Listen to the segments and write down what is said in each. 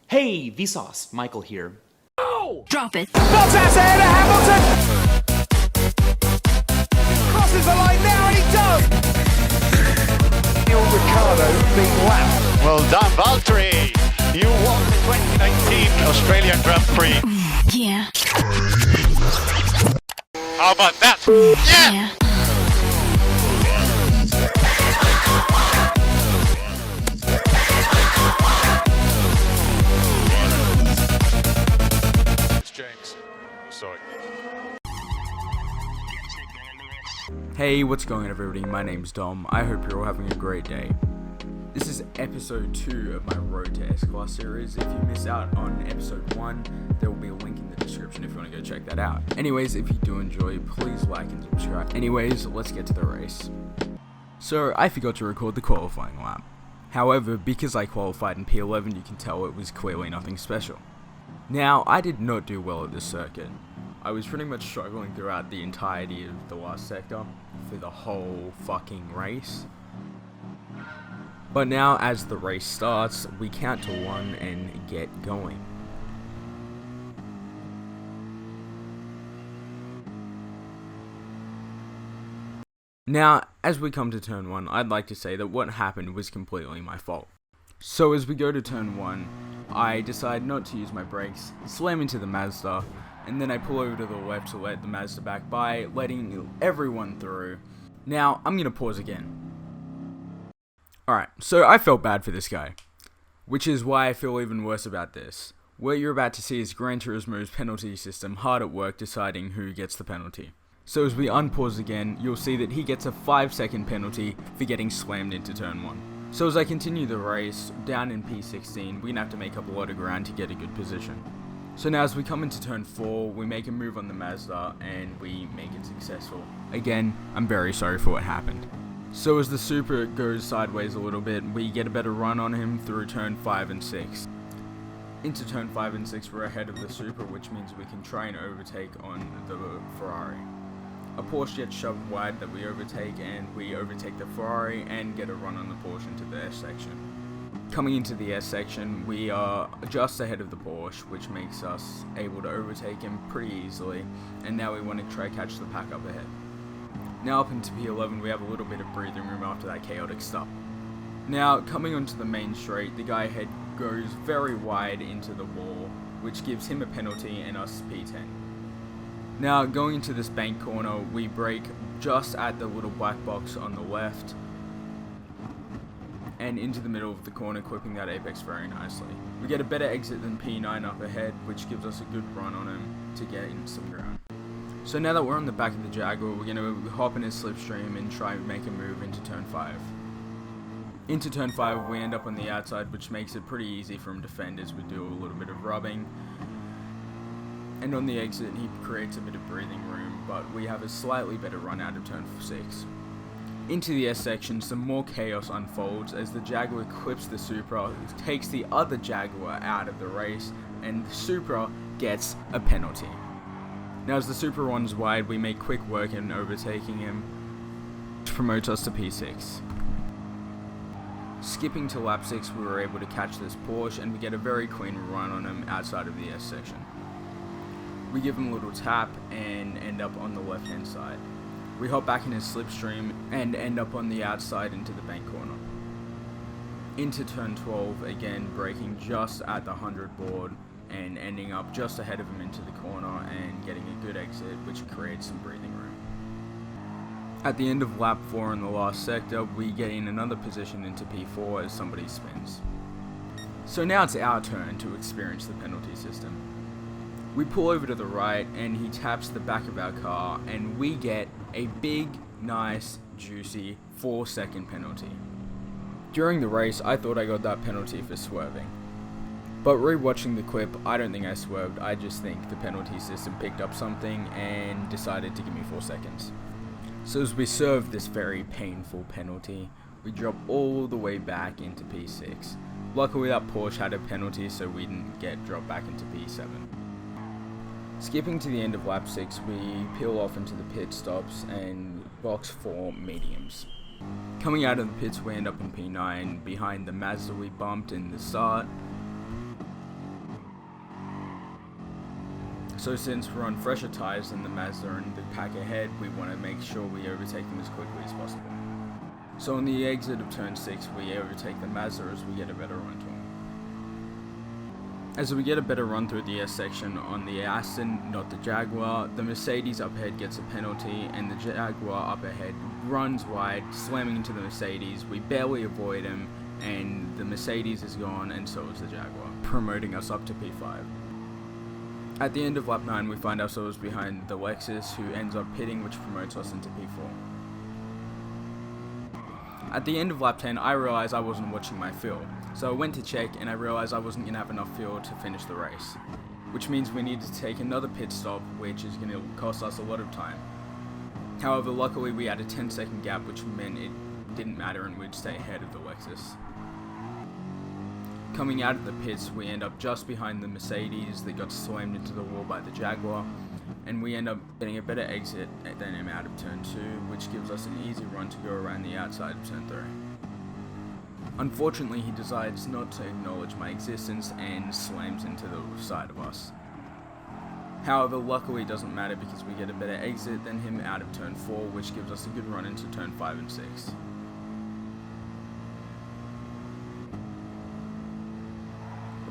Hey, Vsauce, Michael here. Oh! Drop it. Bottas ahead of Hamilton! Crosses the line now and he does! Ricardo being lapped. Well done, Valtteri. You won the 2019 Australian Grand Prix. Yeah. How about that? Yeah. It's James. Sorry. Hey, what's going on everybody? My name's Dom. I hope you're all having a great day. This is episode 2 of my Road to S-Class series. If you miss out on episode 1, there will be a link in the description if you want to go check that out. Anyways, if you do enjoy, please like and subscribe. Anyways, let's get to the race. So, I forgot to record the qualifying lap. However, because I qualified in P11, you can tell it was clearly nothing special. Now, I did not do well at this circuit. I was pretty much struggling throughout the entirety of the last sector for the whole fucking race. But now, as the race starts, we count to 1 and get going. Now, as we come to turn 1, I'd like to say that what happened was completely my fault. So as we go to turn 1, I decide not to use my brakes, slam into the Mazda, and then I pull over to the left to let the Mazda back by, letting everyone through. Now, I'm gonna pause again. Alright, so I felt bad for this guy, which is why I feel even worse about this. What you're about to see is Gran Turismo's penalty system hard at work deciding who gets the penalty. So as we unpause again, you'll see that he gets a 5-second penalty for getting slammed into turn 1. So as I continue the race, down in P16, we're gonna have to make up a lot of ground to get a good position. So now as we come into turn 4, we make a move on the Mazda and we make it successful. Again, I'm very sorry for what happened. So as the Supra goes sideways a little bit, we get a better run on him through turn 5 and 6. Into turn 5 and 6, we're ahead of the Supra, which means we can try and overtake on the Ferrari. A Porsche gets shoved wide that we overtake, and we overtake the Ferrari and get a run on the Porsche into the S section. Coming into the S section, we are just ahead of the Porsche, which makes us able to overtake him pretty easily, and now we want to try catch the pack up ahead. Now up into P11, we have a little bit of breathing room after that chaotic stop. Now, coming onto the main straight, the guy ahead goes very wide into the wall, which gives him a penalty and us P10. Now, going into this bank corner, we brake just at the little black box on the left, and into the middle of the corner, clipping that apex very nicely. We get a better exit than P9 up ahead, which gives us a good run on him to get in some ground. So now that we're on the back of the Jaguar, we're going to hop in his slipstream and try and make a move into turn 5. Into turn 5, we end up on the outside, which makes it pretty easy for him to fend as we do a little bit of rubbing. And on the exit, he creates a bit of breathing room, but we have a slightly better run out of turn 6. Into the S section, some more chaos unfolds as the Jaguar clips the Supra, takes the other Jaguar out of the race, and the Supra gets a penalty. Now as the Supra runs wide, we make quick work in overtaking him, which promotes us to P6. Skipping to lap 6, we were able to catch this Porsche, and we get a very clean run on him outside of the S section. We give him a little tap and end up on the left hand side. We hop back in his slipstream and end up on the outside into the bank corner. Into turn 12, again braking just at the 100 board and ending up just ahead of him into the corner and getting a good exit, which creates some breathing room. At the end of lap 4 in the last sector, we get in another position into P4 as somebody spins. So now it's our turn to experience the penalty system. We pull over to the right and he taps the back of our car and we get a big, nice, juicy 4-second penalty. During the race, I thought I got that penalty for swerving. But rewatching the clip, I don't think I swerved, I just think the penalty system picked up something and decided to give me 4 seconds. So as we serve this very painful penalty, we drop all the way back into P6. Luckily that Porsche had a penalty so we didn't get dropped back into P7. Skipping to the end of lap 6, we peel off into the pit stops and box 4 mediums. Coming out of the pits, we end up in P9 behind the Mazda we bumped in the start. So since we're on fresher tyres than the Mazda and the pack ahead, we want to make sure we overtake them as quickly as possible. So on the exit of turn 6, we overtake the Mazda as we get a better run to them. As we get a better run through the S section on the Aston, not the Jaguar, the Mercedes up ahead gets a penalty and the Jaguar up ahead runs wide, slamming into the Mercedes. We barely avoid him and the Mercedes is gone and so is the Jaguar, promoting us up to P5. At the end of lap 9 we find ourselves behind the Lexus, who ends up pitting, which promotes us into P4. At the end of lap 10 I realised I wasn't watching my fuel, so I went to check and I realised I wasn't going to have enough fuel to finish the race, which means we needed to take another pit stop, which is going to cost us a lot of time. However, luckily we had a 10-second gap, which meant it didn't matter and we'd stay ahead of the Lexus. Coming out of the pits, we end up just behind the Mercedes that got slammed into the wall by the Jaguar, and we end up getting a better exit than him out of turn 2, which gives us an easy run to go around the outside of turn 3. Unfortunately, he decides not to acknowledge my existence and slams into the side of us. However, luckily it doesn't matter because we get a better exit than him out of turn 4, which gives us a good run into turn 5 and 6.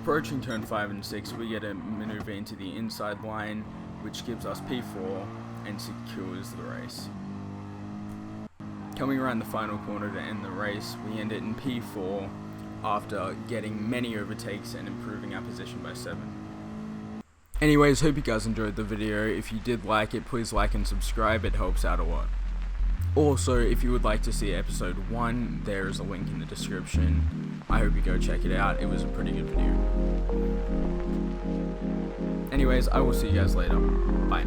Approaching turn 5 and 6, we get a maneuver into the inside line, which gives us P4 and secures the race. Coming around the final corner to end the race, we end it in P4 after getting many overtakes and improving our position by 7. Anyways, hope you guys enjoyed the video. If you did like it, please like and subscribe, it helps out a lot. Also, if you would like to see episode 1, there is a link in the description. I hope you go check it out, it was a pretty good video. Anyways, I will see you guys later. Bye.